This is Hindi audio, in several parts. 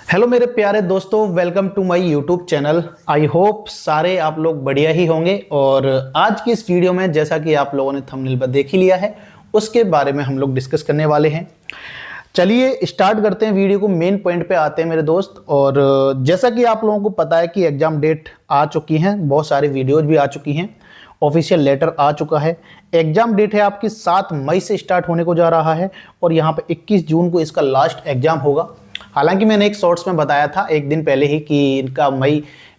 हेलो मेरे प्यारे दोस्तों, welcome to my YouTube channel. I hope सारे आप लोग बढ़िया ही होंगे। और आज की इस वीडियो में जैसा कि आप लोगों ने थंबनेल पर देख ही लिया है, उसके बारे में हम लोग डिस्कस करने वाले हैं। चलिए स्टार्ट करते हैं वीडियो को, मेन पॉइंट पे आते हैं मेरे दोस्त। और जैसा कि आप लोगों को पता है कि एग्जाम डेट आ चुकी हैं, बहुत सारी वीडियोज भी आ चुकी हैं, ऑफिशियल लेटर आ चुका है। एग्जाम डेट है आपकी 7 मई से स्टार्ट होने को जा रहा है और यहाँ पे 21 जून को इसका लास्ट एग्जाम होगा। हालांकि मैंने एक शॉर्ट्स में बताया था एक दिन पहले ही कि इनका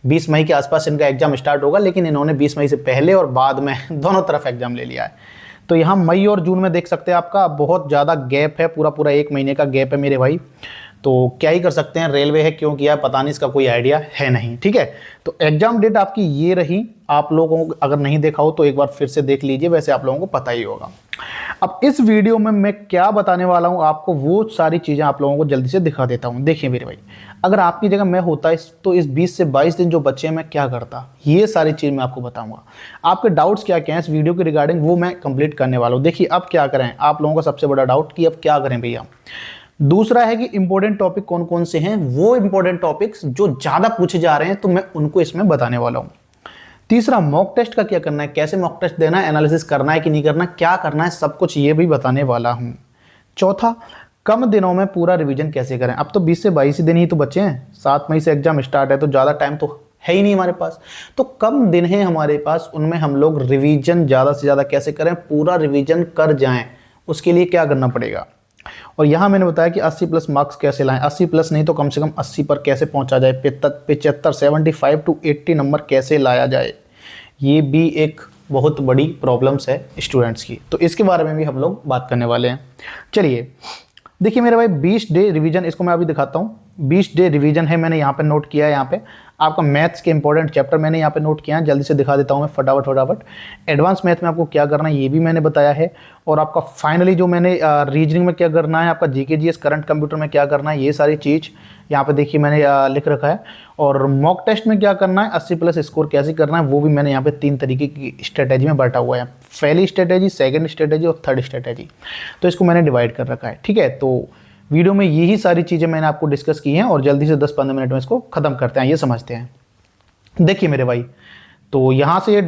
20 मई के आसपास इनका एग्जाम स्टार्ट होगा, लेकिन इन्होंने 20 मई से पहले और बाद में दोनों तरफ एग्जाम ले लिया है। तो यहाँ मई और जून में देख सकते हैं आपका बहुत ज़्यादा गैप है, पूरा पूरा 1 महीने का गैप है मेरे भाई। तो क्या ही कर सकते हैं, रेलवे है क्यों किया पता नहीं, इसका कोई आइडिया है नहीं। ठीक है, तो एग्जाम डेट आपकी ये रही। आप लोगों को अगर नहीं देखा हो तो एक बार फिर से देख लीजिए, वैसे आप लोगों को पता ही होगा। अब इस वीडियो में मैं क्या बताने वाला हूं आपको, वो सारी चीज़ें आप लोगों को जल्दी से दिखा देता हूं। देखिए मेरे भाई, अगर आपकी जगह मैं होता तो इस 20 से 22 दिन जो बचे मैं क्या करता, ये सारी चीज़ मैं आपको बताऊंगा। आपके डाउट्स क्या क्या हैं इस वीडियो के रिगार्डिंग, वो मैं कंप्लीट करने वाला हूँ। देखिए अब क्या करें, आप लोगों का सबसे बड़ा डाउट कि अब क्या करें भैया। दूसरा है कि इंपॉर्टेंट टॉपिक कौन कौन से हैं, वो इंपॉर्टेंट टॉपिक्स जो ज़्यादा पूछे जा रहे हैं तो मैं उनको इसमें बताने वाला हूँ। तीसरा, मॉक टेस्ट का क्या करना है, कैसे मॉक टेस्ट देना है, एनालिसिस करना है कि नहीं करना, क्या करना है, सब कुछ ये भी बताने वाला हूँ। चौथा, कम दिनों में पूरा रिवीजन कैसे करें। अब तो 20 से 22 दिन ही तो बचे हैं, 7 मई से एग्जाम स्टार्ट है, तो ज़्यादा टाइम तो है ही नहीं हमारे पास। तो कम दिन है हमारे पास, उनमें हम लोग रिवीजन ज़्यादा से ज़्यादा कैसे करें, पूरा रिवीजन कर जाएं, उसके लिए क्या करना पड़ेगा। और यहाँ मैंने बताया कि 80 प्लस मार्क्स कैसे लाएं, 80 प्लस नहीं तो कम से कम 80 पर कैसे पहुँचा जाए, 75 75 to 80 नंबर कैसे लाया जाए। ये भी एक बहुत बड़ी प्रॉब्लम्स है स्टूडेंट्स की, तो इसके बारे में भी हम लोग बात करने वाले हैं। चलिए देखिए मेरे भाई, 20 डे रिवीजन, इसको मैं अभी दिखाता हूँ। 20 डे रिवीजन है, मैंने यहाँ पे नोट किया है। यहाँ पे आपका मैथ्स के इंपॉर्टेंट चैप्टर मैंने यहाँ पे नोट किया है, जल्दी से दिखा देता हूँ मैं फटाफट। एडवांस मैथ में आपको क्या करना है ये भी मैंने बताया है। और आपका फाइनली जो मैंने रीजनिंग में क्या करना है, आपका जीके जीएस करंट कंप्यूटर में क्या करना है, ये सारी चीज़ यहाँ पे देखिए मैंने लिख रखा है। और मॉक टेस्ट में क्या करना है, 80 प्लस स्कोर कैसे करना है, वो भी मैंने यहाँ पे 3 तरीके की स्ट्रेटेजी में बांटा हुआ है। पहली स्ट्रेटेजी, सेकंड स्ट्रेटेजी और थर्ड स्ट्रेटेजी, तो इसको मैंने डिवाइड कर रखा है। ठीक है, तो वीडियो में यही सारी चीज़ें मैंने आपको डिस्कस की हैं और जल्दी से 10-15 मिनट में इसको ख़त्म करते हैं, ये समझते हैं। देखिए मेरे भाई, तो यहाँ से ये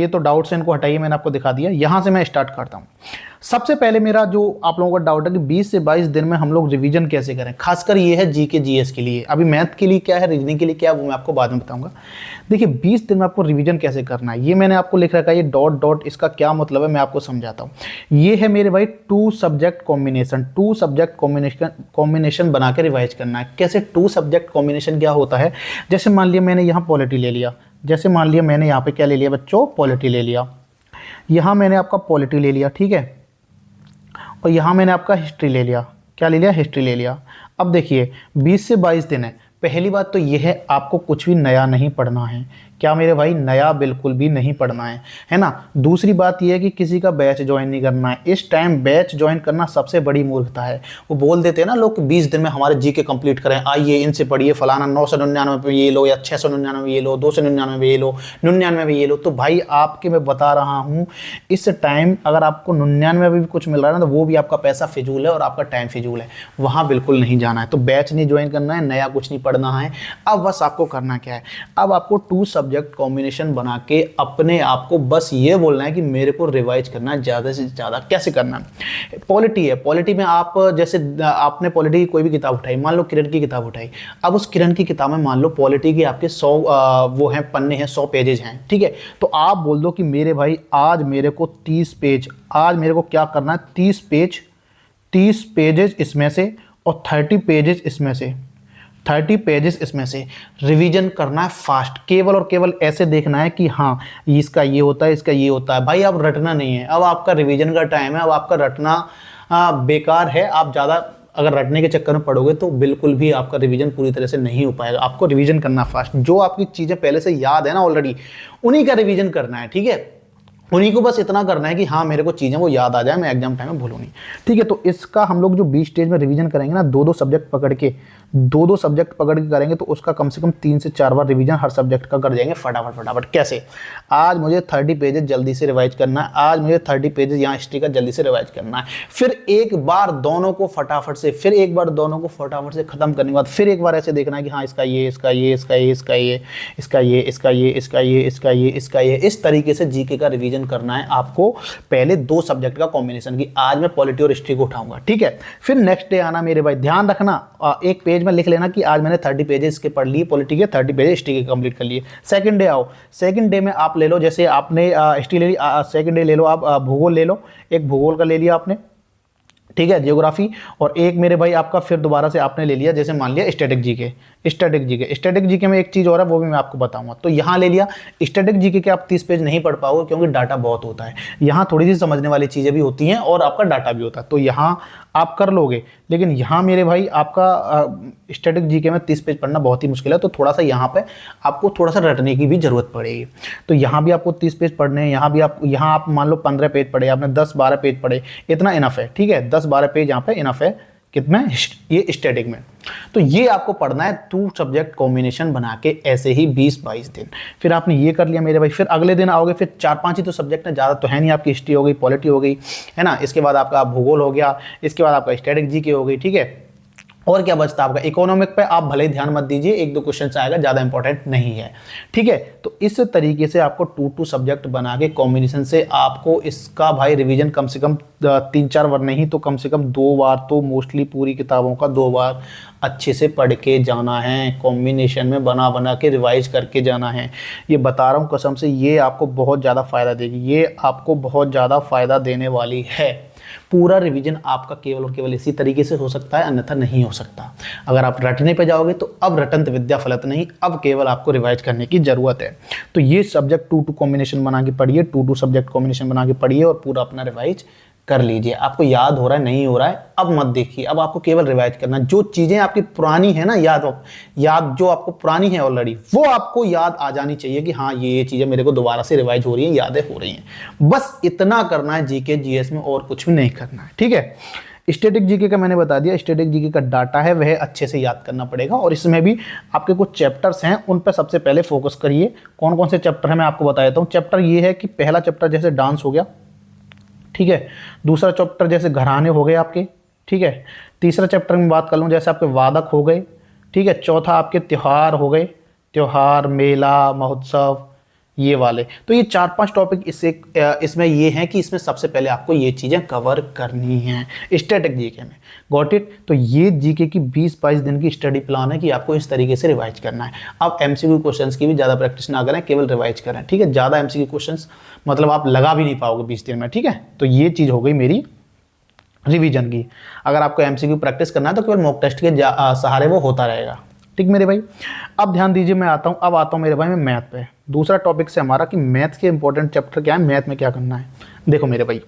तो डाउट्स हैं, इनको हटाइए, मैंने आपको दिखा दिया। यहाँ से मैं स्टार्ट करता हूँ। सबसे पहले मेरा जो आप लोगों का डाउट है कि 20 से 22 दिन में हम लोग रिवीजन कैसे करें, खासकर ये है जीके जीएस के लिए। अभी मैथ के लिए क्या है, रीजनिंग के लिए क्या है, वो मैं आपको बाद में बताऊंगा। देखिए 20 दिन में आपको रिवीजन कैसे करना है, ये मैंने आपको लिख रखा है। ये डॉट डॉट, इसका क्या मतलब है मैं आपको समझाता हूँ। ये है मेरे भाई 2 सब्जेक्ट कॉम्बिनेशन बना के रिवाइज करना है। कैसे 2 सब्जेक्ट कॉम्बिनेशन क्या होता है, जैसे मान लिया मैंने यहाँ पॉलिटी ले लिया, जैसे मान लिया मैंने यहाँ पे क्या ले लिया बच्चों, पॉलिटी ले लिया। यहाँ मैंने आपका पॉलिटी ले लिया, ठीक है, और यहाँ मैंने आपका हिस्ट्री ले लिया। क्या ले लिया, हिस्ट्री ले लिया। अब देखिए 20 से 22 दिन है। पहली बात तो ये है, आपको कुछ भी नया नहीं पढ़ना है। क्या मेरे भाई, नया बिल्कुल भी नहीं पढ़ना है ना। दूसरी बात ये है कि किसी का बैच ज्वाइन नहीं करना है। इस टाइम बैच ज्वाइन करना सबसे बड़ी मूर्खता है। वो बोल देते हैं ना लोग, 20 दिन में हमारे जीके कंप्लीट करें, आइए इनसे पढ़िए, फलाना 999 पे ये लो, या 699 ये लो, 299 ये लो, 99 में ये लो। तो भाई आपके मैं बता रहा हूँ, इस टाइम अगर आपको 99 में भी कुछ मिल रहा है ना, तो वो भी आपका पैसा फिजूल है और आपका टाइम फिजूल है। वहाँ बिल्कुल नहीं जाना है। तो बैच नहीं ज्वाइन करना है, नया कुछ नहीं पढ़ना है। अब बस आपको करना क्या है, अब आपको 2 सब्जेक्ट कॉम्बिनेशन बना के अपने आप को बस ये बोलना है कि मेरे को रिवाइज करना है ज़्यादा से ज़्यादा। कैसे करना है, पॉलिटी है, पॉलिटी में आप जैसे आपने पॉलिटी की कोई भी किताब उठाई, मान लो किरण की किताब उठाई। अब उस किरण की किताब में मान लो पॉलिटी के आपके 100 वो हैं पन्ने हैं, 100 पेजेज हैं, ठीक है। तो आप बोल दो कि मेरे भाई आज मेरे को 30 पेज, आज मेरे को क्या करना है, 30 पेजेज इसमें से और 30 पेजेज इसमें से, 30 पेजेस इसमें से रिवीजन करना है फास्ट। केवल और केवल ऐसे देखना है कि हाँ इसका ये होता है, इसका ये होता है। भाई अब रटना नहीं है, अब आपका रिवीजन का टाइम है। अब आपका रटना बेकार है। आप ज़्यादा अगर रटने के चक्कर में पड़ोगे तो बिल्कुल भी आपका रिवीजन पूरी तरह से नहीं हो पाएगा। आपको रिवीजन करना फास्ट, जो आपकी चीज़ें पहले से याद है ना ऑलरेडी, उन्हीं का रिवीजन करना है, ठीक है। उन्हीं को बस इतना करना है कि हाँ मेरे को चीज़ें वो याद आ जाए, मैं एग्जाम टाइम में भूलूँ नहीं। ठीक है, तो इसका हम लोग जो 20 स्टेज में रिवीजन करेंगे ना, दो दो सब्जेक्ट पकड़ के करेंगे, तो उसका कम से कम 3 से 4 बार रिवीजन हर सब्जेक्ट का कर जाएंगे फटाफट फटाफट। कैसे? आज मुझे 30 पेजेस जल्दी से रिवाइज करना है, आज मुझे 30 पेजेस यहाँ हिस्ट्री का जल्दी से रिवाइज करना है, फिर एक बार दोनों को फटाफट से, फिर एक बार दोनों को फटाफट से खत्म करने के बाद फिर एक बार ऐसे देखना है कि हाँ इसका ये, इसका ये, इसका ये, इसका ये, इसका ये, इसका ये, इसका ये, इसका ये, इसका ये, इस तरीके से जीके का रिवीजन करना है आपको। पहले 2 सब्जेक्ट का कॉम्बिनेशन की आज मैं पॉलिटी और हिस्ट्री को उठाऊंगा। ठीक है, फिर नेक्स्ट डे आना मेरे भाई, ध्यान रखना एक पेज में लिख लेना कि आज मैंने 30 पेजेस के पढ़ लिए पॉलिटी के, 30 पेजेस हिस्ट्री के कंप्लीट कर लिए। सेकंड डे आओ, सेकंड डे में आप ले लो, जैसे आपने हिस्ट्री ले ली, सेकंड डे ले लो आप भूगोल ले लो, एक भूगोल का ले लिया आपने, ठीक है, ज्योग्राफी, और एक मेरे भाई आपका फिर दोबारा से आपने ले लिया, जैसे मान लिया स्टैटिक जीके। स्टैटिक जीके में एक चीज़ और है, वो भी मैं आपको बताऊंगा। तो यहाँ ले लिया स्टैटिक जीके के आप 30 पेज नहीं पढ़ पाओगे क्योंकि डाटा बहुत होता है, यहाँ थोड़ी सी समझने वाली चीज़ें भी होती हैं और आपका डाटा भी होता है, तो यहाँ आप कर लोगे। लेकिन यहाँ मेरे भाई आपका स्टैटिक जीके में 30 पेज पढ़ना बहुत ही मुश्किल है, तो थोड़ा सा यहाँ पे आपको थोड़ा सा रटने की भी जरूरत पड़ेगी। तो यहाँ भी आपको 30 पेज पढ़ने हैं, यहाँ आप मान लो 15 पेज पढ़े, आपने 10-12 पेज पढ़े, इतना इनफ है। ठीक है, 10-12 पेज यहाँ पे इनफ है, कितना? ये स्टैटिक में। तो ये आपको पढ़ना है 2 सब्जेक्ट कॉम्बिनेशन बना के, ऐसे ही 20-22 दिन। फिर आपने ये कर लिया मेरे भाई, फिर अगले दिन आओगे, फिर 4-5 ही तो सब्जेक्ट है, ज़्यादा तो है नहीं, आपकी हिस्ट्री हो गई, पॉलिटी हो गई, है ना, इसके बाद आपका भूगोल हो गया, इसके बाद आपका स्टैटिक जीके हो गई। ठीक है, और क्या बचता है आपका? इकोनॉमिक पे आप भले ही ध्यान मत दीजिए, 1-2 क्वेश्चन आएगा, ज़्यादा इंपॉर्टेंट नहीं है। ठीक है, तो इस तरीके से आपको 2 सब्जेक्ट बना के कॉम्बिनेशन से आपको इसका भाई रिवीजन कम से कम 3-4 बार नहीं तो कम से कम 2 बार तो मोस्टली पूरी किताबों का 2 बार अच्छे से पढ़ के जाना है, कॉम्बिनेशन में बना के रिवाइज करके जाना है। ये बता रहा हूँ कसम से, ये आपको बहुत ज़्यादा फ़ायदा देगी, ये आपको बहुत ज़्यादा फ़ायदा देने वाली है। पूरा रिवीजन आपका केवल और केवल इसी तरीके से हो सकता है, अन्यथा नहीं हो सकता। अगर आप रटने पे जाओगे तो अब रटंत विद्या फलत नहीं, अब केवल आपको रिवाइज करने की ज़रूरत है। तो ये सब्जेक्ट 2-2 कॉम्बिनेशन बना के पढ़िए, 2-2 सब्जेक्ट कॉम्बिनेशन बना के पढ़िए और पूरा अपना रिवाइज कर लीजिए। आपको याद हो रहा है नहीं हो रहा है अब मत देखिए, अब आपको केवल रिवाइज करना। जो चीज़ें आपकी पुरानी है ना, याद जो आपको पुरानी है ऑलरेडी, वो आपको याद आ जानी चाहिए कि हाँ ये चीज़ें मेरे को दोबारा से रिवाइज हो रही हैं, यादें हो रही हैं। बस इतना करना है जीके जीएस में, और कुछ भी नहीं करना है। ठीक है, स्टैटिक जीके का मैंने बता दिया, स्टैटिक जीके का डाटा है वह अच्छे से याद करना पड़ेगा, और इसमें भी आपके कुछ चैप्टर्स हैं, उन पर सबसे पहले फोकस करिए। कौन कौन से चैप्टर हैं मैं आपको बता देता हूँ। चैप्टर ये है कि पहला चैप्टर जैसे डांस हो गया, ठीक है, दूसरा चैप्टर जैसे घराने हो गए आपके, ठीक है, तीसरा चैप्टर में बात कर लूँ जैसे आपके वादक हो गए, ठीक है, चौथा आपके त्यौहार हो गए, त्यौहार, मेला, महोत्सव, ये वाले। तो ये 4-5 टॉपिक इसमें ये हैं कि इसमें सबसे पहले आपको ये चीज़ें कवर करनी हैं स्टैटिक जीके में। Got it? तो ये जीके की 20-22 दिन की स्टडी प्लान है कि आपको इस तरीके से रिवाइज करना है। आप एमसीक्यू क्वेश्चंस की भी ज़्यादा प्रैक्टिस ना करें, केवल रिवाइज करें। ठीक है, ज़्यादा एमसीक्यू क्वेश्चंस मतलब आप लगा भी नहीं पाओगे 20 दिन में। ठीक है, तो ये चीज़ हो गई मेरी रिवीजन की। अगर आपको एमसीक्यू प्रैक्टिस करना है तो केवल मॉक टेस्ट के सहारे वो होता रहेगा। ठीक मेरे भाई, अब ध्यान दीजिए, मैं आता हूँ मेरे भाई मैं मैथ पे। दूसरा टॉपिक से हमारा कि मैथ के इंपॉर्टेंट चैप्टर क्या है, मैथ में क्या करना है। देखो मेरे भाई,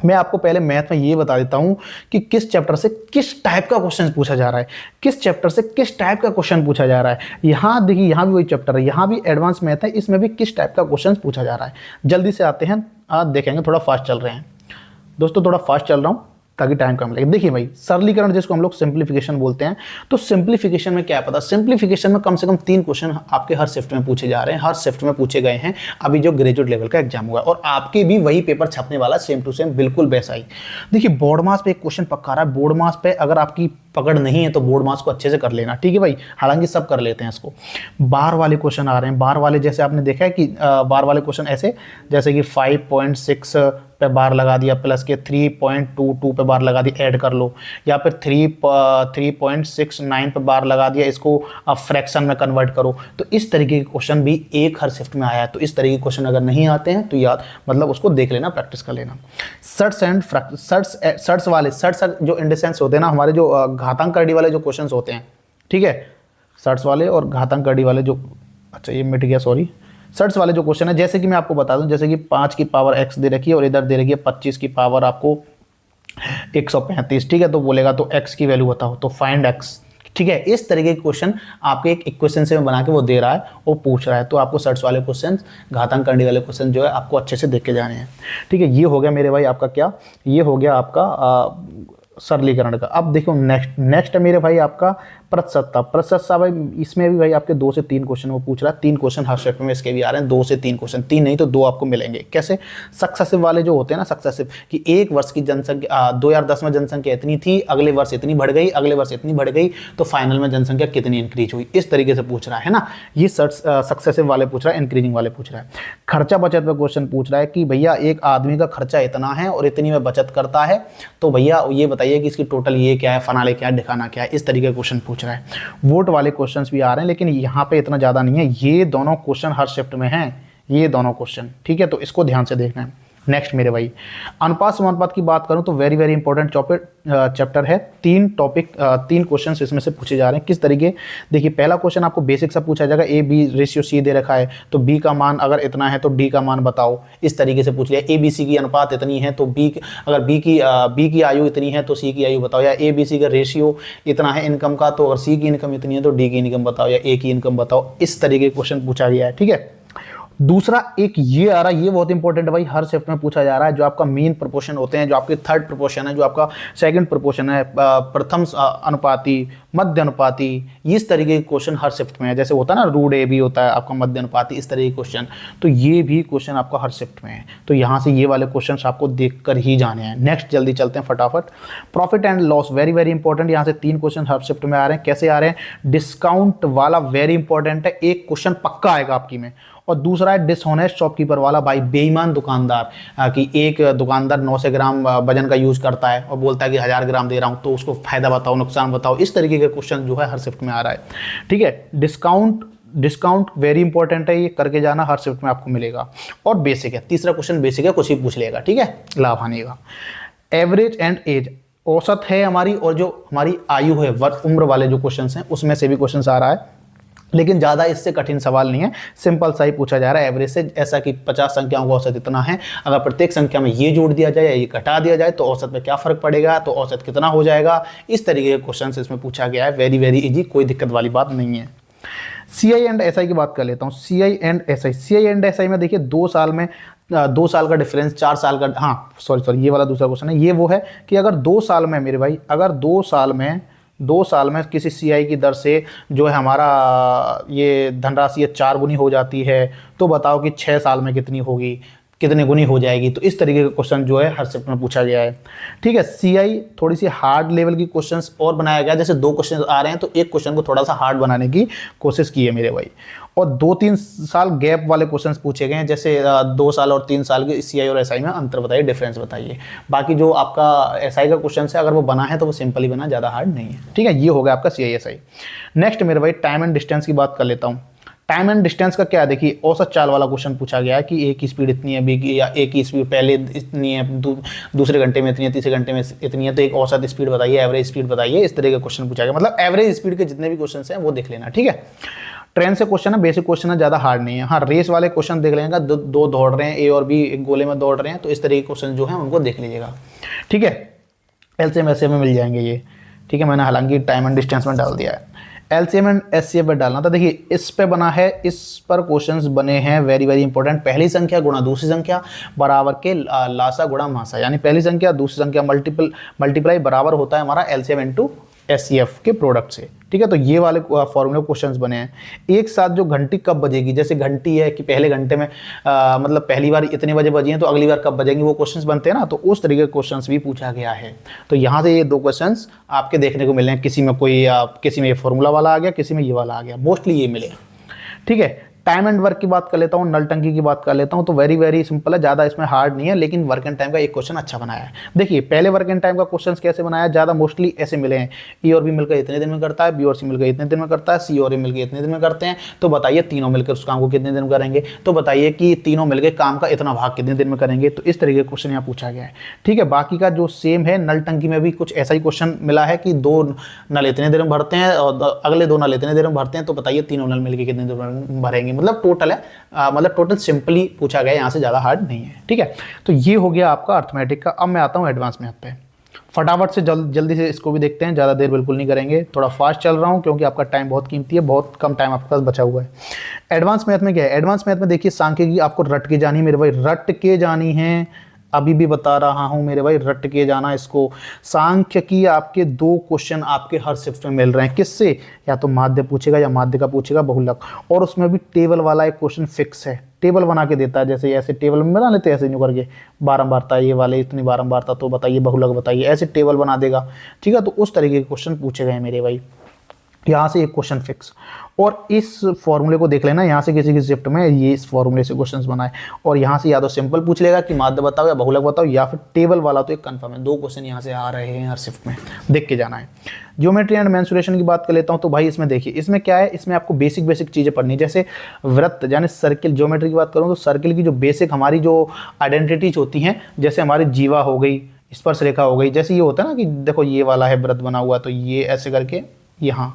मैं आपको पहले मैथ में ये बता देता हूँ कि किस चैप्टर से किस टाइप का क्वेश्चन पूछा जा रहा है, किस चैप्टर से किस टाइप का क्वेश्चन पूछा जा रहा है। यहाँ देखिए, यहाँ भी वही चैप्टर है, यहाँ भी एडवांस मैथ है, इसमें भी किस टाइप का क्वेश्चन पूछा जा रहा है। जल्दी से आते हैं, आज देखेंगे। थोड़ा फास्ट चल रहे हैं दोस्तों, थोड़ा फास्ट चल रहा हूँ ताकि टाइम कम लगे। देखिए भाई, सरलीकरण जिसको हम लोग सिंप्लीफिकेशन बोलते हैं, तो सिंप्लीफिकेशन में क्या है पता, सिंप्लीफिकेशन में कम से कम 3 क्वेश्चन आपके हर शिफ्ट में पूछे जा रहे हैं, हर शिफ्ट में पूछे गए हैं। अभी जो ग्रेजुएट लेवल का एग्जाम हुआ और आपके भी वही पेपर छपने वाला, सेम टू सेम बिल्कुल वैसा ही। देखिए, बोर्ड मास पे एक क्वेश्चन पक्का रहा है। बोर्ड मास पे अगर आपकी पकड़ नहीं है तो बोर्ड मास को अच्छे से कर लेना। ठीक है भाई, हालांकि सब कर लेते हैं इसको। बार वाले क्वेश्चन आ रहे हैं, बार वाले जैसे आपने देखा है कि बार वाले क्वेश्चन ऐसे, जैसे कि 5.6 पे बार लगा दिया प्लस के 3.22 पे बार लगा दी, ऐड कर लो, या फिर 3.69 पे बार लगा दिया, इसको फ्रैक्शन में कन्वर्ट करो। तो इस तरीके के क्वेश्चन भी एक हर शिफ्ट में आया है। तो इस तरीके के क्वेश्चन अगर नहीं आते हैं तो याद मतलब उसको देख लेना, प्रैक्टिस कर लेना। सर्ट्स जो इंडिसेंस होते हैं ना, हमारे जो घातांक करड़ी वाले जो क्वेश्चंस होते हैं, ठीक है, सर्ट्स वाले और घातांक करड़ी वाले जो, अच्छा ये मिट गया, सॉरी, सर्ट्स वाले जो क्वेश्चन है, जैसे कि मैं आपको बता दूं, जैसे कि 5 की पावर x दे रखी है और इधर दे रखी है 25 की पावर आपको 135। ठीक है, तो बोलेगा तो x की वैल्यू बताओ, तो फाइंड x, ठीक है, इस तरीके के क्वेश्चन आपके एक इक्वेशन से बना के वो दे रहा है, वो पूछ रहा है, तो आपको सर्च वाले क्वेश्चन, घातांक करने वाले क्वेश्चन जो है आपको अच्छे से देख के जाने हैं। ठीक है, ये हो गया मेरे भाई आपका क्या, ये हो गया आपका सरलीकरण का। अब देखो नेक्स्ट है मेरे भाई आपका प्रतिशतता भाई, इसमें भी भाई आपके 2 से 3 क्वेश्चन वो पूछ रहा है। 3 क्वेश्चन हर शिफ्ट में इसके भी आ रहे हैं, 2 से 3 क्वेश्चन, 3 नहीं तो 2 आपको मिलेंगे। कैसे? सक्सेसिव वाले जो होते हैं ना, सक्सेसिव कि एक वर्ष की जनसंख्या 2010 में जनसंख्या इतनी थी, अगले वर्ष इतनी बढ़ गई, अगले वर्ष इतनी बढ़ गई, तो फाइनल में जनसंख्या कितनी इंक्रीज हुई, इस तरीके से पूछ रहा है ना। ये सक्सेसिव वाले पूछ रहा है, इंक्रीजिंग वाले पूछ रहा है। खर्चा बचत पे क्वेश्चन पूछ रहा है कि भैया एक आदमी का खर्चा इतना है और इतनी में बचत करता है, तो भैया ये बताइए कि इसकी टोटल ये क्या है, फनाले क्या है, दिखाना क्या है, इस तरीके का क्वेश्चन पूछ रहा है। वोट वाले क्वेश्चंस भी आ रहे हैं, लेकिन यहाँ पे इतना ज़्यादा नहीं है। ये दोनों क्वेश्चन हर शिफ्ट में हैं, ये दोनों क्वेश्चन, ठीक है, तो इसको ध्यान से देखना है। नेक्स्ट मेरे भाई अनुपात समानुपात की बात करूं तो वेरी वेरी इंपॉर्टेंट चैप्टर है। 3 टॉपिक 3 क्वेश्चन इसमें से पूछे जा रहे हैं। किस तरीके? देखिए, पहला क्वेश्चन आपको बेसिक सा पूछा जाएगा, A/B/C दे रखा है, तो B का मान अगर इतना है तो D का मान बताओ, इस तरीके से पूछ लिया। ABC की अनुपात इतनी है तो अगर B की आयु इतनी है तो C की आयु बताओ, या ABC का रेशियो इतना है इनकम का, तो अगर C की इनकम इतनी है तो D की इनकम बताओ, या A की इनकम बताओ, इस तरीके का क्वेश्चन पूछा गया है। ठीक है, दूसरा एक ये आ रहा है, ये बहुत इंपॉर्टेंट है भाई, हर शिफ्ट में पूछा जा रहा है, जो आपका मीन प्रोपोर्शन होते हैं, जो आपके थर्ड प्रोपोर्शन है, जो आपका सेकंड प्रोपोर्शन है, प्रथम अनुपाती, मध्य अनुपाती, इस तरीके के क्वेश्चन हर शिफ्ट में है। जैसे होता है ना, रूट ए भी होता है आपका मध्य अनुपाती, इस तरीके के क्वेश्चन, तो ये भी क्वेश्चन आपका हर शिफ्ट में है। तो यहाँ से ये वाले क्वेश्चन आपको देख कर ही जाने हैं। नेक्स्ट जल्दी चलते हैं फटाफट। Profit and loss very very important, यहाँ से 3 क्वेश्चन हर शिफ्ट में आ रहे हैं। कैसे आ रहे हैं? डिस्काउंट वाला वेरी इंपॉर्टेंट है, एक क्वेश्चन पक्का आएगा आपकी में। और दूसरा है डिसऑनेस्ट शॉपकीपर वाला, भाई बेईमान दुकानदार, कि एक दुकानदार 900 ग्राम वजन का यूज करता है और बोलता है कि 1000 ग्राम दे रहा हूं, तो उसको फायदा बताओ, नुकसान बताओ, इस तरीके का क्वेश्चन जो है हर शिफ्ट में आ रहा है। ठीक है, डिस्काउंट वेरी इंपॉर्टेंट है, ये करके जाना, हर शिफ्ट में आपको मिलेगा। और बेसिक है, तीसरा क्वेश्चन बेसिक है, कुछ ही पूछ लेगा। ठीक है, लाभ हानि का। एवरेज एंड एज, औसत है हमारी, और जो हमारी आयु है, उम्र वाले जो क्वेश्चन हैं उसमें से भी क्वेश्चन आ रहा है, लेकिन ज़्यादा इससे कठिन सवाल नहीं है, सिंपल सा ही पूछा जा रहा है। एवरेज से ऐसा कि 50 संख्याओं का औसत इतना है, अगर प्रत्येक संख्या में ये जोड़ दिया जाए या ये घटा दिया जाए तो औसत में क्या फ़र्क पड़ेगा, तो औसत कितना हो जाएगा, इस तरीके के क्वेश्चन इसमें पूछा गया है। वेरी वेरी इजी, कोई दिक्कत वाली बात नहीं है। CI एंड SI की बात कर लेता हूँ। CI एंड SI में देखिए 2 साल में 2 साल का डिफरेंस, 4 साल का, हाँ सॉरी ये वाला दूसरा क्वेश्चन है। ये वो है कि अगर 2 साल में मेरे भाई, अगर 2 साल में किसी CI की दर से जो है हमारा ये धनराशि 4 गुनी हो जाती है, तो बताओ कि 6 साल में कितनी होगी, कितने गुनी हो जाएगी। तो इस तरीके का क्वेश्चन जो है हर शिफ्ट में पूछा गया है। ठीक है, CI थोड़ी सी हार्ड लेवल की क्वेश्चंस और बनाया गया, जैसे 2 क्वेश्चन आ रहे हैं तो एक क्वेश्चन को थोड़ा सा हार्ड बनाने की कोशिश की है मेरे भाई। और 2-3 साल गैप वाले क्वेश्चंस पूछे गए हैं, जैसे 2 साल और 3 साल के CI और SI में अंतर बताइए, डिफरेंस बताइए। बाकी जो आपका SI का क्वेश्चन है, अगर वो बना है तो वो सिंपल ही बना, ज़्यादा हार्ड नहीं है। ठीक है, ये हो गया आपका CI SI। नेक्स्ट मेरे भाई टाइम एंड डिस्टेंस की बात कर लेता हूँ। टाइम एंड डिस्टेंस का क्या है? देखिए, औसत चाल वाला क्वेश्चन पूछा गया है कि A की स्पीड इतनी है, B की, या A की स्पीड पहले इतनी है, दूसरे घंटे में इतनी है, तीसरे घंटे में इतनी है, तो एक औसत स्पीड बताइए, एवरेज स्पीड बताइए, इस तरह का क्वेश्चन पूछा गया। मतलब एवरेज स्पीड के जितने भी क्वेश्चन हैं वो देख लेना। ठीक है, ट्रेन से क्वेश्चन है, बेसिक क्वेश्चन है, ज़्यादा हार्ड नहीं है। हाँ, रेस वाले क्वेश्चन देख लेंगे, 2 दौड़ रहे हैं, A और B एक गोले में दौड़ रहे हैं, तो इस तरह के क्वेश्चन जो है उनको देख लीजिएगा। ठीक है, LCM SCM में मिल जाएंगे ये। ठीक है, मैंने हालांकि टाइम एंड डिस्टेंस में डाल दिया है, LCM एंड SCM पर डालना था। देखिए, इस पे बना है, इस पर क्वेश्चंस बने हैं वेरी वेरी इंपॉर्टेंट। पहली संख्या गुणा दूसरी संख्या बराबर के लासा गुणा मासा, यानी पहली संख्या दूसरी संख्या मल्टीप्लाई बराबर होता है हमारा LCM इंटू SCF के प्रोडक्ट से। ठीक है, तो ये वाले फॉर्मूले क्वेश्चंस बने हैं। एक साथ जो घंटी कब बजेगी, जैसे घंटी है कि पहले घंटे में मतलब पहली बार इतने बजे बजी हैं तो अगली बार कब बजेंगी, वो क्वेश्चंस बनते हैं ना, तो उस तरीके के क्वेश्चंस भी पूछा गया है। तो यहाँ से ये 2 क्वेश्चंस आपके देखने को मिले हैं, किसी में ये फॉर्मूला वाला आ गया, किसी में ये वाला आ गया, मोस्टली ये मिले। ठीक है, टाइम एंड वर्क की बात कर लेता हूँ, नल टंकी की बात कर लेता हूँ, तो वेरी वेरी सिंपल है, ज़्यादा इसमें हार्ड नहीं है, लेकिन वर्क एंड टाइम का एक क्वेश्चन अच्छा बनाया है। देखिए, पहले वर्क एंड टाइम का क्वेश्चन कैसे बनाया, ज़्यादा मोस्टली ऐसे मिले हैं, E और B मिलकर इतने दिन में करता है, B और C मिलकर इतने दिन में करता है, C और A मिलकर इतने दिन में करते हैं, तो बताइए तीनों मिलकर उस काम को कितने दिन में करेंगे, तो बताइए कि तीनों मिलकर काम का इतना भाग कितने दिन में करेंगे। तो इस तरीके का क्वेश्चन यहाँ पूछा गया है। ठीक है, बाकी का जो सेम है, नल टंकी में भी कुछ ऐसा ही क्वेश्चन मिला है कि 2 नल इतने देर में भरते हैं और अगले 2 नल इतने देर में भरते हैं, तो बताइए तीनों नल मिलकर कितने देर में भरेंगे। मतलब टोटल है, मतलब टोटल सिंपली पूछा गया, यहाँ से ज़्यादा हार्ड नहीं है। ठीक है, तो ये हो गया आपका अर्थमेटिक का। अब मैं आता हूँ एडवांस मैथ पे। फटाफट से जल्दी से इसको भी देखते हैं, ज़्यादा देर बिल्कुल नहीं करेंगे। थोड़ा फास्ट चल रहा हूँ क्योंकि आपका टाइम बहुत कीमती है, बहुत कम टाइम आपके पास बचा हुआ है। एडवांस मैथ में क्या है, एडवांस मैथ में देखिए सांख्यिकी आपको रट के जानी है मेरे भाई, रट के जानी है। अभी भी बता रहा हूं मेरे भाई, रट के जाना इसको। सांख्यिकी आपके 2 क्वेश्चन आपके हर शिफ्ट में मिल रहे हैं, किससे, या तो माध्य पूछेगा या माध्य का पूछेगा बहुलक, और उसमें भी टेबल वाला एक क्वेश्चन फिक्स है, टेबल बना के देता है। जैसे ऐसे टेबल में बना लेते हैं ऐसे यूँ करके, बारंबारता ये वाले इतनी बारंबारता तो बताइए बहुलक बताइए, ऐसे टेबल बना देगा, ठीक है। तो उस तरीके के क्वेश्चन पूछे गए मेरे भाई, यहाँ से एक क्वेश्चन फिक्स। और इस फॉर्मूले को देख लेना, यहाँ से किसी की शिफ्ट में ये इस फॉर्मूले से क्वेश्चंस बनाए, और यहाँ से या तो सिंपल पूछ लेगा कि माध्य बताओ या बहुलक बताओ, या फिर टेबल वाला, तो एक कंफर्म है 2 क्वेश्चन यहाँ से आ रहे हैं हर शिफ्ट में, देख के जाना है। ज्योमेट्री एंड मेंसुरेशन की बात कर लेता हूँ, तो भाई इसमें देखिए, इसमें क्या है, इसमें आपको बेसिक चीज़ें पढ़नी, जैसे वृत्त यानी सर्किल। ज्योमेट्री की बात करूँ तो सर्किल की जो बेसिक हमारी जो आइडेंटिटीज होती हैं, जैसे हमारी जीवा हो गई, स्पर्श रेखा हो गई, जैसे ये होता है ना कि देखो ये वाला है वृत्त बना हुआ, तो ये ऐसे करके यहाँ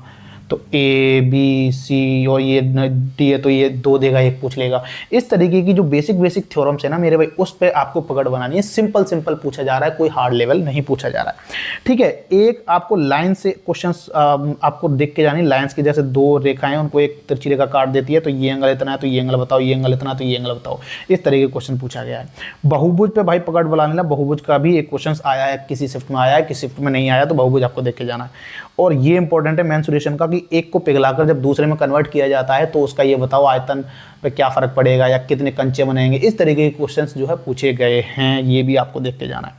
तो ए बी सी और ये डी है तो ये 2 देगा, 1 पूछ लेगा। इस तरीके की जो बेसिक थ्योरम्स है ना मेरे भाई, उस पे आपको पकड़ बनानी है। सिंपल पूछा जा रहा है, कोई हार्ड लेवल नहीं पूछा जा रहा है, ठीक है। एक आपको लाइन से क्वेश्चंस आपको देख के जानी, लाइंस की जैसे 2 रेखाएं, उनको एक तिरछी रेखा काट देती है, तो ये एंगल इतना है, तो ये एंगल बताओ, ये एंगल इतना, तो ये एंगल बताओ। इस तरीके के क्वेश्चन पूछा गया है। बहुभुज पे भाई पकड़ बना लेना, बहुभुज का भी एक क्वेश्चन आया है, किसी शिफ्ट में आया है, किसी शिफ्ट में नहीं आया, तो बहुभुज आपको देख के जाना है। और ये इंपॉर्टेंट है मेंसुरेशन का, कि एक को पिघलाकर जब दूसरे में कन्वर्ट किया जाता है तो उसका ये बताओ आयतन पे क्या फर्क पड़ेगा, या कितने कंचे बनेंगे। इस तरीके के क्वेश्चंस जो है पूछे गए हैं, ये भी आपको देख के जाना है।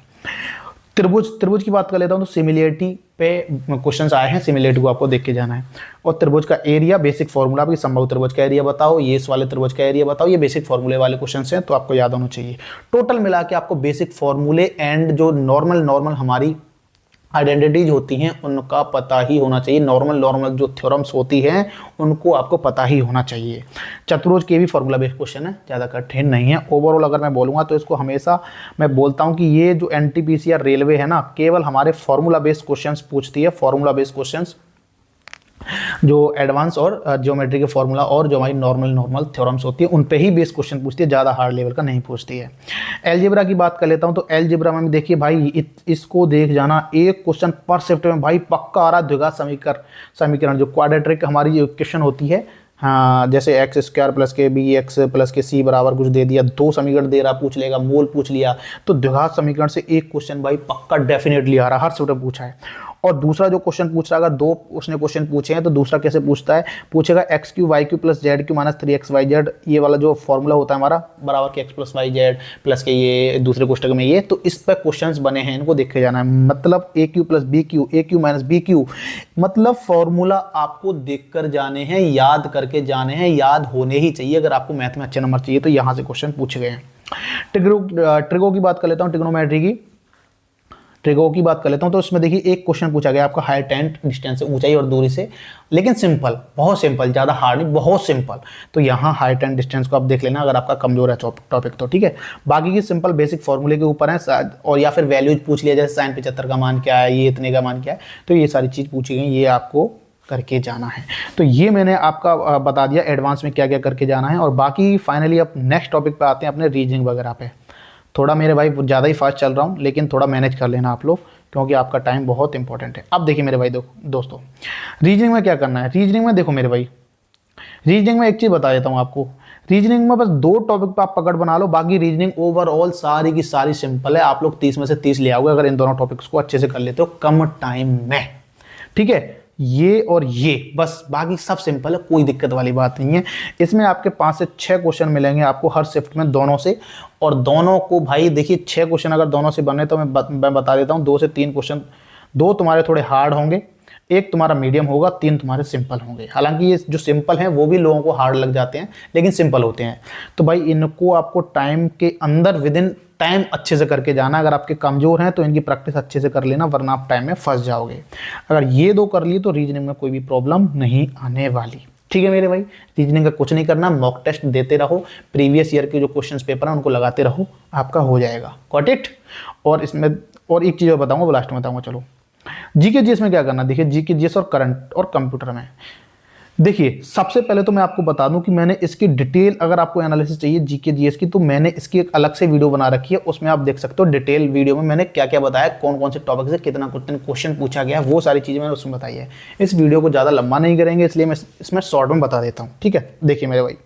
त्रिभुज की बात कर लेता हूँ, तो सिमिलरिटी पे क्वेश्चंस आए हैं, सिमिलरिटी को आपको देख के जाना है। और त्रिभुज का एरिया, बेसिक फॉर्मूला, आपकी समबाहु त्रिभुज का एरिया बताओ, ये इस वाले त्रिभुज का एरिया बताओ, ये बेसिक फॉर्मूले वाले क्वेश्चंस हैं, तो आपको याद होना चाहिए। टोटल मिला के आपको बेसिक फॉर्मूले एंड जो नॉर्मल हमारी आइडेंटिटीज होती हैं उनका पता ही होना चाहिए। नॉर्मल जो थ्योरम्स होती हैं उनको आपको पता ही होना चाहिए। चतुर्भुज के भी फॉर्मूला बेस्ड क्वेश्चन है, ज़्यादा कठिन नहीं है। ओवरऑल अगर मैं बोलूँगा तो इसको हमेशा मैं बोलता हूँ कि ये जो एनटीपीसी या रेलवे है ना, केवल हमारे फॉर्मूला बेस्ड क्वेश्चंस पूछती है। फॉर्मूला बेस्ड क्वेश्चंस जो एडवांस और ज्योमेट्री के फॉर्मूला और जो हमारी नॉर्मल थ्योरम्स होती है उन पे ही बेस क्वेश्चन पूछती है, ज़्यादा हार्ड लेवल का नहीं पूछती है। एलजेब्रा की बात कर लेता हूँ, तो एलजेब्रा में देखिए भाई, इसको देख जाना, एक क्वेश्चन पर शिफ्ट में भाई पक्का आ रहा है। द्विघात समीकरण जो क्वाड्रेटिक हमारी जो इक्वेशन होती है, हाँ, जैसे एक्स स्क्वायर प्लस के बी एक्स प्लस के सी बराबर कुछ दे दिया, 2 समीकरण दे रहा, पूछ लेगा, मोल पूछ लिया, तो द्विघात समीकरण से एक क्वेश्चन भाई पक्का डेफिनेटली आ रहा है, हर शिफ्ट में पूछा है। और दूसरा जो क्वेश्चन पूछ रहा है, अगर 2 उसने क्वेश्चन पूछे हैं तो दूसरा कैसे पूछता है, पूछेगा X cube Y cube plus Z cube minus 3xyz, ये वाला जो फॉर्मूला होता है हमारा, बराबर के X plus Y Z plus के ये दूसरे कोष्टक में ये, तो इस पर क्वेश्चंस बने हैं, इनको देख के जाना है। मतलब ए क्यू प्लस बी क्यू, ए क्यू माइनस बी क्यू, मतलब फॉर्मूला आपको देख कर जाने हैं, याद करके जाने हैं, याद होने ही चाहिए। अगर आपको मैथ में अच्छे नंबर चाहिए तो यहाँ से क्वेश्चन पूछे गए हैं। ट्रिगो की बात कर लेता हूँ, ट्रिगो की बात कर लेता हूं, तो इसमें देखिए एक क्वेश्चन पूछा गया आपका हाइट एंड डिस्टेंस से, ऊंचाई और दूरी से, लेकिन सिंपल, बहुत सिंपल, ज़्यादा हार्ड नहीं, बहुत सिंपल। तो यहाँ हाइट एंड डिस्टेंस को आप देख लेना अगर आपका कमजोर है टॉपिक तो, ठीक है। बाकी की सिंपल बेसिक फॉर्मूले के ऊपर है, और या फिर वैल्यूज पूछ लिया, जैसे sin 75 का मान क्या है, ये इतने का मान क्या है, तो ये सारी चीज़ पूछी गई, ये आपको करके जाना है। तो ये मैंने आपका बता दिया एडवांस में क्या क्या करके जाना है। और बाकी फाइनली अब नेक्स्ट टॉपिक पे आते हैं, अपने रीजनिंग वगैरह पे। थोड़ा मेरे भाई ज़्यादा ही फास्ट चल रहा हूँ, लेकिन थोड़ा मैनेज कर लेना आप लोग, क्योंकि आपका टाइम बहुत इंपॉर्टेंट है। अब देखिए मेरे भाई दोस्तों, रीजनिंग में क्या करना है। रीजनिंग में देखो मेरे भाई, रीजनिंग में एक चीज़ बता देता हूँ आपको, रीजनिंग में बस 2 टॉपिक पे आप पकड़ बना लो, बाकी रीजनिंग ओवरऑल सारी की सारी सिंपल है। आप लोग 30 में से 30 ले आओगे अगर इन दोनों टॉपिक्स को अच्छे से कर लेते हो कम टाइम में, ठीक है। ये और ये बस, बाकी सब सिंपल है, कोई दिक्कत वाली बात नहीं है। इसमें आपके 5 से 6 क्वेश्चन मिलेंगे आपको हर शिफ्ट में, दोनों से। और दोनों को भाई देखिए 6 क्वेश्चन अगर दोनों से बने तो मैं बता देता हूँ, 2 से 3 क्वेश्चन, 2 तुम्हारे थोड़े हार्ड होंगे, 1 तुम्हारा मीडियम होगा, 3 तुम्हारे सिंपल होंगे। हालांकि ये जो सिंपल हैं वो भी लोगों को हार्ड लग जाते हैं, लेकिन सिंपल होते हैं। तो भाई इनको आपको टाइम के अंदर विद इन टाइम अच्छे से करके जाना। अगर आपके कमज़ोर हैं तो इनकी प्रैक्टिस अच्छे से कर लेना, वरना आप टाइम में फंस जाओगे। अगर ये 2 कर लिए तो रीजनिंग में कोई भी प्रॉब्लम नहीं आने वाली, ठीक है मेरे भाई। रीजनिंग का कुछ नहीं करना, मॉक टेस्ट देते रहो, प्रीवियस ईयर के जो क्वेश्चंस पेपर हैं उनको लगाते रहो, आपका हो जाएगा। Got it. और इसमें और एक चीज़ बताऊँगा, वो लास्ट में बताऊँगा। चलो जीके जीएस में क्या करना, देखिए जीके जीएस और करंट और कंप्यूटर में, देखिए सबसे पहले तो मैं आपको बता दूं कि मैंने इसकी डिटेल, अगर आपको एनालिसिस चाहिए जीके जीएस की, तो मैंने इसकी एक अलग से वीडियो बना रखी है। उसमें आप देख सकते हो डिटेल वीडियो में मैंने क्या क्या बताया, कौन कौन से टॉपिक से कितना क्वेश्चन पूछा गया, वो सारी चीज़ें मैंने उसमें बताई है। इस वीडियो को ज़्यादा लंबा नहीं करेंगे, इसलिए मैं इसमें शॉर्ट में बता देता हूँ। ठीक है, देखिए मेरे भाई,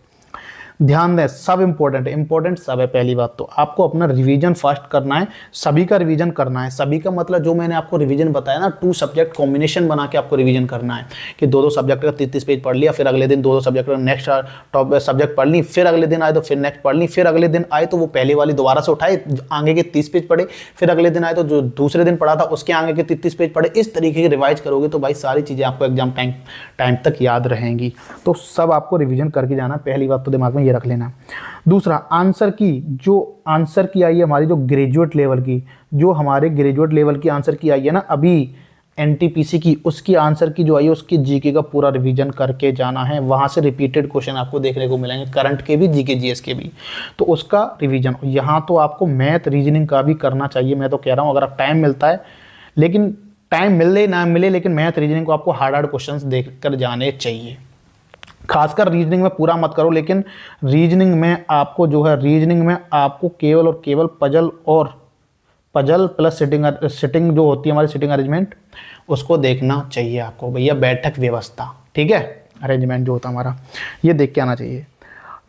ध्यान दें, सब इंपॉर्टेंट सब है। पहली बात तो आपको अपना रिवीजन फास्ट करना है, सभी का रिवीजन करना है। सभी का मतलब जो मैंने आपको रिवीजन बताया ना, 2 सब्जेक्ट कॉम्बिनेशन बना के आपको रिवीजन करना है कि 2 सब्जेक्ट का 30 पेज पढ़ लिया, फिर अगले दिन 2 सब्जेक्ट का नेक्स्ट टॉप सब्जेक्ट पढ़ ली, फिर अगले दिन आए तो फिर नेक्स्ट पढ़ ली, फिर अगले दिन आए तो वो पहले वाली दोबारा से उठाए, आगे के 30 पेज पढ़े, फिर अगले दिन आए तो जो दूसरे दिन पढ़ा था उसके आगे के 33 पेज पढ़े। इस तरीके की रिवाइज करोगे तो भाई सारी चीज़ें आपको एग्जाम टाइम तक याद रहेंगी। तो सब आपको रिवीजन करके जाना, पहली बात तो दिमाग में ये रख लेना। दूसरा, आंसर की आई है हमारी, जो ग्रेजुएट लेवल की, जो हमारे ग्रेजुएट लेवल की आंसर की आई है ना अभी एनटीपीसी की, उसकी आंसर की जो आई है उसकी जीके का पूरा रिवीजन करके जाना है। वहाँ से रिपीटेड क्वेश्चन आपको देखने को मिलेंगे, करंट के भी, जीके जीएस के भी, तो उसका रिवीजन। यहाँ तो आपको मैथ रीजनिंग का भी करना चाहिए। मैं तो कह रहा हूँ अगर आप टाइम मिलता है, लेकिन टाइम मिले ना मिले, लेकिन मैथ रीजनिंग को आपको हार्ड क्वेश्चन देख कर जाने चाहिए। खासकर रीजनिंग में पूरा मत करो, लेकिन रीजनिंग में आपको जो है, रीजनिंग में आपको केवल और केवल पजल प्लस सिटिंग जो होती है हमारी सिटिंग अरेंजमेंट, उसको देखना चाहिए आपको भैया। बैठक व्यवस्था, ठीक है, अरेंजमेंट जो होता है हमारा, ये देख के आना चाहिए।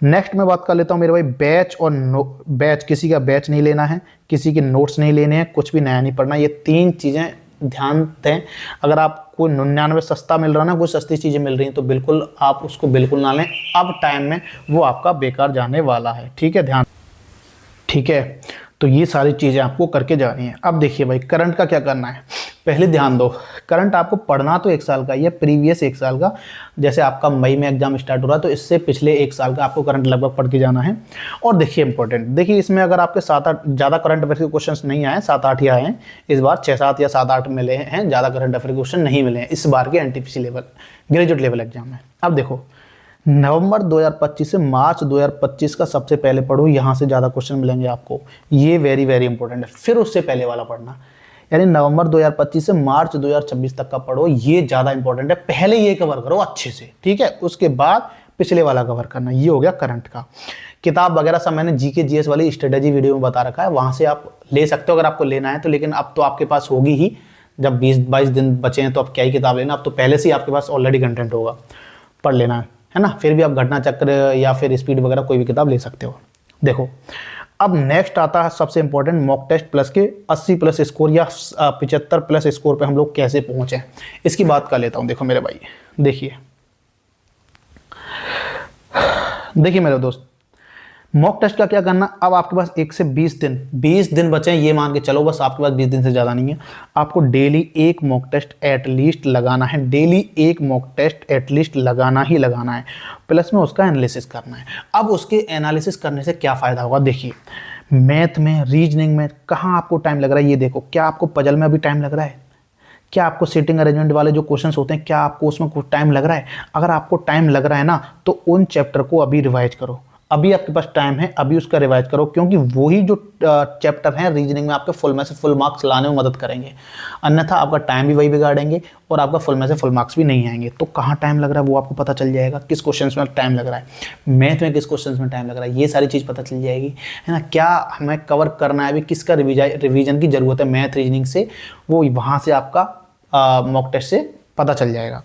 नेक्स्ट मैं बात कर लेता हूँ मेरे भाई, बैच और बैच, किसी का बैच नहीं लेना है, किसी के नोट्स नहीं लेने हैं, कुछ भी नया नहीं पढ़ना। ये 3 चीज़ें ध्यान दें। अगर आपको 99 सस्ता मिल रहा है ना, कुछ सस्ती चीज़ें मिल रही हैं, तो बिल्कुल आप उसको बिल्कुल ना लें। अब टाइम में वो आपका बेकार जाने वाला है। ठीक है, ध्यान, ठीक है। तो ये सारी चीज़ें आपको करके जानी है। अब देखिए भाई, करंट का क्या करना है, पहले ध्यान दो। करंट आपको पढ़ना तो 1 साल का ही है, प्रीवियस 1 साल का। जैसे आपका मई में एग्जाम स्टार्ट हो रहा है, तो इससे पिछले 1 साल का आपको करंट लगभग पढ़ के जाना है। और देखिए इंपॉर्टेंट, देखिए इसमें अगर आपके 7-8 ज़्यादा करंट अफेयर के क्वेश्चन नहीं आए, 7-8 ही आए हैं इस बार, 6-7 या 7-8 मिले हैं, ज़्यादा करंट अफेयर के क्वेश्चन नहीं मिले हैं इस बार के NTPC level graduate level exam में। अब देखो, नवंबर 2025 से मार्च 2025 का सबसे पहले पढ़ो, यहाँ से ज़्यादा क्वेश्चन मिलेंगे आपको। ये वेरी वेरी इंपॉर्टेंट है। फिर उससे पहले वाला पढ़ना, यानी नवंबर 2025 से मार्च 2026 तक का पढ़ो, ये ज़्यादा इंपॉर्टेंट है। पहले ये कवर करो अच्छे से, ठीक है, उसके बाद पिछले वाला कवर करना। ये हो गया करंट का। किताब वगैरह सब मैंने जीके जीएस वाली स्ट्रेटेजी वीडियो में बता रखा है, वहाँ से आप ले सकते हो अगर आपको लेना है तो। लेकिन अब तो आपके पास होगी ही, जब 20-22 दिन बचे हैं तो अब क्या ही किताब लेना, अब तो पहले से ही आपके पास ऑलरेडी कंटेंट होगा, पढ़ लेना है ना। फिर भी आप घटना चक्र या फिर स्पीड वगैरह कोई भी किताब ले सकते हो। देखो, अब नेक्स्ट आता है सबसे इंपॉर्टेंट, मॉक टेस्ट प्लस के 80+ स्कोर या 75+ स्कोर पे हम लोग कैसे पहुंचे, इसकी बात कर लेता हूं। देखो मेरे भाई, देखिए मेरे दोस्त, मॉक टेस्ट का क्या करना। अब आपके पास 1 से 20 दिन बचे हैं, ये मान के चलो बस, आपके पास 20 दिन से ज़्यादा नहीं है। आपको डेली 1 मॉक टेस्ट एटलीस्ट लगाना है, डेली 1 मॉक टेस्ट एटलीस्ट लगाना ही लगाना है, प्लस में उसका एनालिसिस करना है। अब उसके एनालिसिस करने से क्या फ़ायदा होगा, देखिए मैथ में, रीजनिंग में कहाँ आपको टाइम लग रहा है, ये देखो। क्या आपको पजल में अभी टाइम लग रहा है? क्या आपको सिटिंग अरेंजमेंट वाले जो क्वेश्चंस होते हैं, क्या आपको उसमें कुछ टाइम लग रहा है? अगर आपको टाइम लग रहा है ना, तो उन चैप्टर को अभी रिवाइज करो। अभी आपके पास टाइम है, अभी उसका रिवाइज करो, क्योंकि वही जो चैप्टर हैं रीजनिंग में आपके फुल में से फुल मार्क्स लाने में मदद करेंगे। अन्यथा आपका टाइम भी वही बिगाड़ेंगे और आपका फुल में से फुल मार्क्स भी नहीं आएंगे। तो कहाँ टाइम लग रहा है वो आपको पता चल जाएगा, किस क्वेश्चन में टाइम लग रहा है, मैथ में किस क्वेश्चन में टाइम लग रहा है, ये सारी चीज़ पता चल जाएगी, है ना। क्या हमें कवर करना है अभी, किसका रिविजन की ज़रूरत है मैथ रीजनिंग से, वो वहाँ से आपका मॉक टेस्ट से पता चल जाएगा।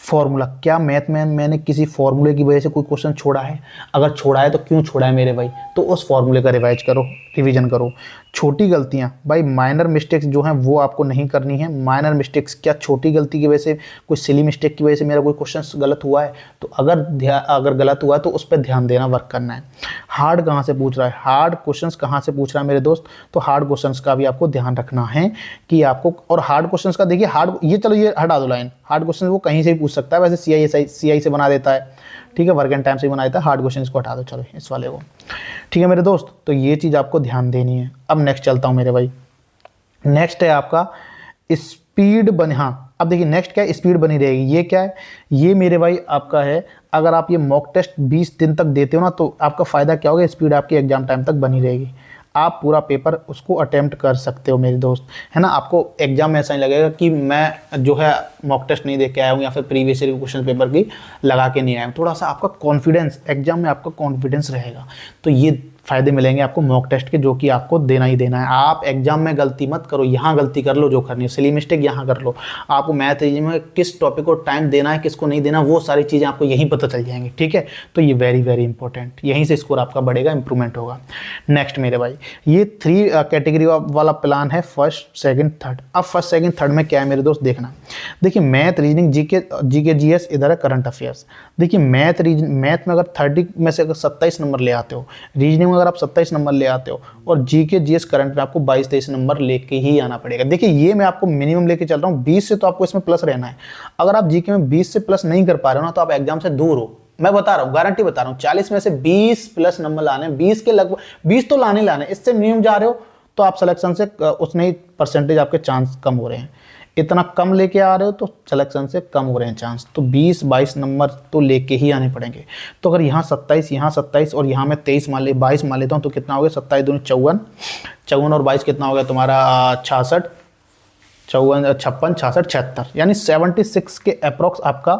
फॉर्मूला, क्या मैथ में मैंने किसी फॉर्मूले की वजह से कोई क्वेश्चन छोड़ा है? अगर छोड़ा है तो क्यों छोड़ा है मेरे भाई, तो उस फॉर्मूले का रिवाइज करो, रिवीजन करो। छोटी गलतियां भाई, माइनर मिस्टेक्स जो हैं वो आपको नहीं करनी है। माइनर मिस्टेक्स, क्या छोटी गलती की वजह से, कोई सिली मिस्टेक की वजह से मेरा कोई क्वेश्चन गलत हुआ है, तो अगर गलत हुआ है तो उस पर ध्यान देना, वर्क करना है। हार्ड कहाँ से पूछ रहा है, हार्ड क्वेश्चन कहाँ से पूछ रहा है मेरे दोस्त, तो हार्ड क्वेश्चन का भी आपको ध्यान रखना है कि आपको। और हार्ड क्वेश्चन का देखिए, हार्ड, ये चलो ये हटा दो लाइन, हार्ड क्वेश्चन वो कहीं से भी पूछ सकता है, वैसे सीआई से बना देता है, ठीक है, वर्क एंड टाइम से बना देता है। हार्ड क्वेश्चन इसको हटा दो, चलो इस वाले को, ठीक है मेरे दोस्त। तो ये चीज़ आपको ध्यान देनी है। अब नेक्स्ट चलता हूँ मेरे भाई, नेक्स्ट है आपका स्पीड बन, हाँ अब देखिए नेक्स्ट क्या है, स्पीड बनी रहेगी। ये क्या है, ये मेरे भाई आपका है, अगर आप ये मॉक टेस्ट 20 दिन तक देते हो ना, तो आपका फ़ायदा क्या होगा, स्पीड आपकी एग्जाम टाइम तक बनी रहेगी। आप पूरा पेपर उसको अटेम्प्ट कर सकते हो मेरे दोस्त, है ना। आपको एग्जाम में ऐसा नहीं लगेगा कि मैं जो है मॉक टेस्ट नहीं दे के आया हूँ या फिर प्रीवियस ईयर क्वेश्चन पेपर की लगा के नहीं आया हूँ। थोड़ा सा आपका कॉन्फिडेंस, एग्जाम में आपका कॉन्फिडेंस रहेगा, तो ये फायदे मिलेंगे आपको मॉक टेस्ट के, जो कि आपको देना ही देना है। आप एग्जाम में गलती मत करो, यहाँ गलती कर लो जो करनी है, सिली मिस्टेक यहाँ कर लो। आपको मैथ रीजनिंग में किस टॉपिक को टाइम देना है, किसको नहीं देना, वो सारी चीज़ें आपको यहीं पता चल जाएंगी, ठीक है। तो ये वेरी वेरी इंपॉर्टेंट, यहीं से स्कोर आपका बढ़ेगा, इंप्रूवमेंट होगा। नेक्स्ट मेरे भाई, ये 3 कैटेगरी वाला प्लान है, फर्स्ट सेकंड थर्ड। अब फर्स्ट सेकंड थर्ड में क्या है मेरे दोस्त, देखना। देखिए मैथ रीजनिंग जीके जीएस, इधर है करंट अफेयर्स। देखिए मैथ में अगर 30 में से अगर 27 नंबर ले आते हो, रीजनिंग में अगर आप 27 नंबर ले आते हो, और जीके जीएस करंट में आपको 22-23 नंबर लेके ही आना पड़ेगा। देखिए ये मैं आपको मिनिमम लेके चल रहा हूँ, 20 से तो आपको इसमें प्लस रहना है। अगर आप जीके में 20 से प्लस नहीं कर पा रहे हो ना, तो आप एग्जाम से दूर हो। मैं बता रहा हूँ, गारंटी बता रहा हूँ, 40 में से 20 प्लस नंबर लाने, 20 के लगभग 20 तो लाने, इससे मिनिमम जा रहे हो तो आप सिलेक्शन से उतने ही परसेंटेज आपके चांस कम हो रहे हैं। इतना कम लेके आ रहे हो तो सिलेक्शन से कम हो रहे हैं चांस, तो 20-22 नंबर तो लेके ही आने पड़ेंगे। तो अगर यहाँ 27, यहाँ 27 और यहाँ मैं 23 मान ले 22 मान लेता हूँ, तो कितना हो गया, 27 दूनी 54, 54 और 22 कितना हो गया तुम्हारा 66, 56, 66, 76, यानी 76 के अप्रॉक्स आपका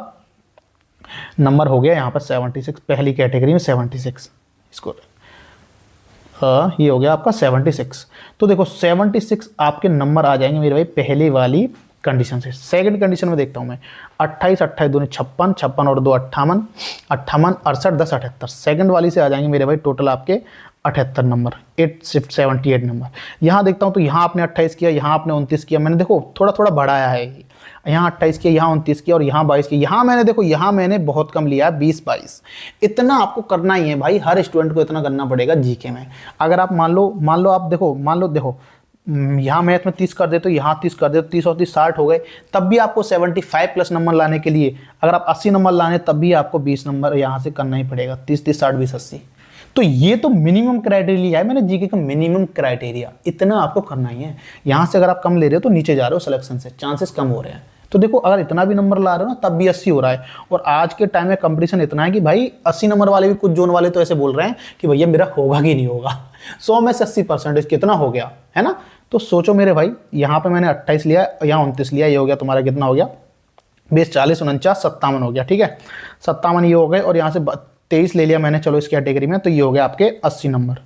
नंबर हो गया यहाँ पर। 76 पहली कैटेगरी में 76 इसको ये हो गया आपका 76। तो देखो 76 आपके नंबर आ जाएंगे मेरे भाई पहले वाली कंडीशन से। सेकंड कंडीशन में देखता हूं मैं, 28, 28 दूनी 56, 56 और 2 58, 58, 68, 10 78। सेकंड वाली से आ जाएंगे मेरे भाई टोटल आपके 78 नंबर, 78 नंबर। यहाँ देखता हूँ तो यहाँ आपने 28 किया, यहाँ आपने 29 किया, मैंने देखो थोड़ा थोड़ा बढ़ाया है। यहाँ 28 किया, यहाँ 29 किया और यहाँ 22 किया। यहाँ मैंने देखो, यहाँ मैंने बहुत कम लिया है, 20-22। इतना आपको करना ही है भाई, हर स्टूडेंट को इतना करना पड़ेगा जीके में। अगर आप मान लो आप देखो यहाँ मैथ में 30 कर देते हो, यहाँ 30 कर देते हो, 30 और 30 60 हो गए, तब भी आपको 75 प्लस नंबर लाने के लिए, अगर आप 80 नंबर लाने तब भी आपको 20 नंबर यहाँ से करना ही पड़ेगा, 30 30 60 20 80। तो ये तो मिनिमम क्राइटेरिया है मैंने जीके का, मिनिमम क्राइटेरिया इतना आपको करना ही है। यहाँ से अगर आप कम ले रहे हो तो नीचे जा रहे हो सिलेक्शन से, चांसेस कम हो रहे हैं। तो देखो अगर इतना भी नंबर ला रहे हो ना तब भी 80 हो रहा है। और आज के टाइम में कंपटीशन इतना है कि भाई 80 नंबर वाले भी, कुछ जोन वाले तो ऐसे बोल रहे हैं कि भैया मेरा होगा कि नहीं होगा। 100 में से 80% कितना हो गया, है ना। तो सोचो मेरे भाई, यहाँ पे मैंने 28 लिया, यहाँ 29 लिया, ये हो गया तुम्हारा कितना हो गया 20, 40, 49, 57 हो गया, ठीक है। 57 ये हो गए और यहाँ से 23 ले लिया मैंने, चलो इस कैटेगरी में, तो ये हो गया आपके 80 नंबर।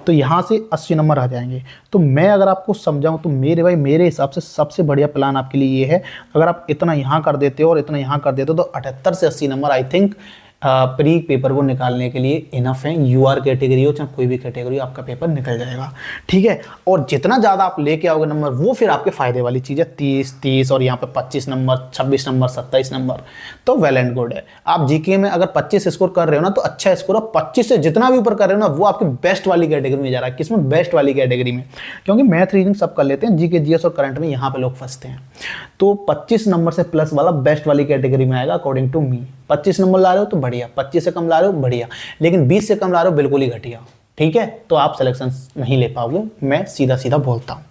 तो यहाँ से 80 नंबर आ जाएंगे। तो मैं अगर आपको समझाऊं तो मेरे भाई, मेरे हिसाब से सबसे बढ़िया प्लान आपके लिए ये है, अगर आप इतना यहाँ कर देते हो और इतना यहाँ कर देते हो तो 78 से 80 number I think pre paper को निकालने के लिए इनफ है। यूआर कैटेगरी हो चाहे कोई भी कैटेगरी हो, आपका पेपर निकल जाएगा, ठीक है। और जितना ज़्यादा आप लेके आओगे नंबर, वो फिर आपके फायदे वाली चीज़ है। 30 और यहाँ पे 25 नंबर, 26 नंबर, 27 नंबर, तो वेल एंड गुड है। आप जीके में अगर 25 स्कोर कर रहे हो ना तो अच्छा स्कोर है। 25 से जितना भी ऊपर कर रहे हो ना, वो आपकी बेस्ट वाली कैटेगरी में जा रहा है। किसमें? बेस्ट वाली कैटेगरी में, क्योंकि मैथ रीजनिंग सब कर लेते हैं, जीके जीएस और करंट में यहाँ पे लोग फंसते हैं। तो 25 नंबर से प्लस वाला बेस्ट वाली कैटेगरी में आएगा अकॉर्डिंग टू मी। 25 नंबर ला रहे हो तो बढ़िया, 25 से कम ला रहे हो बढ़िया, लेकिन 20 से कम ला रहे हो बिल्कुल ही घटिया, ठीक है। तो आप सिलेक्शन नहीं ले पाओगे, मैं सीधा सीधा बोलता हूँ।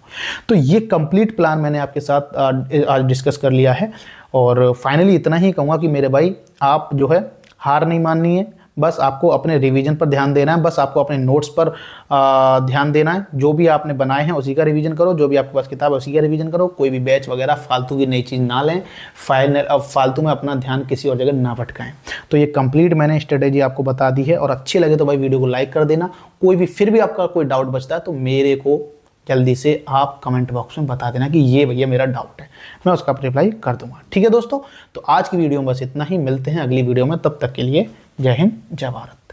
तो ये कंप्लीट प्लान मैंने आपके साथ आज डिस्कस कर लिया है। और फाइनली इतना ही कहूँगा कि मेरे भाई, आप जो है हार नहीं माननी है, बस आपको अपने रिवीजन पर ध्यान देना है, बस आपको अपने नोट्स पर ध्यान देना है। जो भी आपने बनाए हैं उसी का रिवीजन करो, जो भी आपके पास किताब है उसी का रिवीजन करो। कोई भी बैच वगैरह फालतू की नई चीज़ ना लें, फालतू में अपना ध्यान किसी और जगह ना भटकाएं। तो ये कंप्लीट मैंने स्ट्रेटेजी आपको बता दी है। और अच्छी लगे तो भाई वीडियो को लाइक कर देना। कोई भी फिर भी आपका कोई डाउट बचता है तो मेरे को जल्दी से आप कमेंट बॉक्स में बता देना कि ये भैया मेरा डाउट है, मैं उसका रिप्लाई कर दूंगा, ठीक है दोस्तों। तो आज की वीडियो में बस इतना ही, मिलते हैं अगली वीडियो में, तब तक के लिए जय हिंद जय भारत।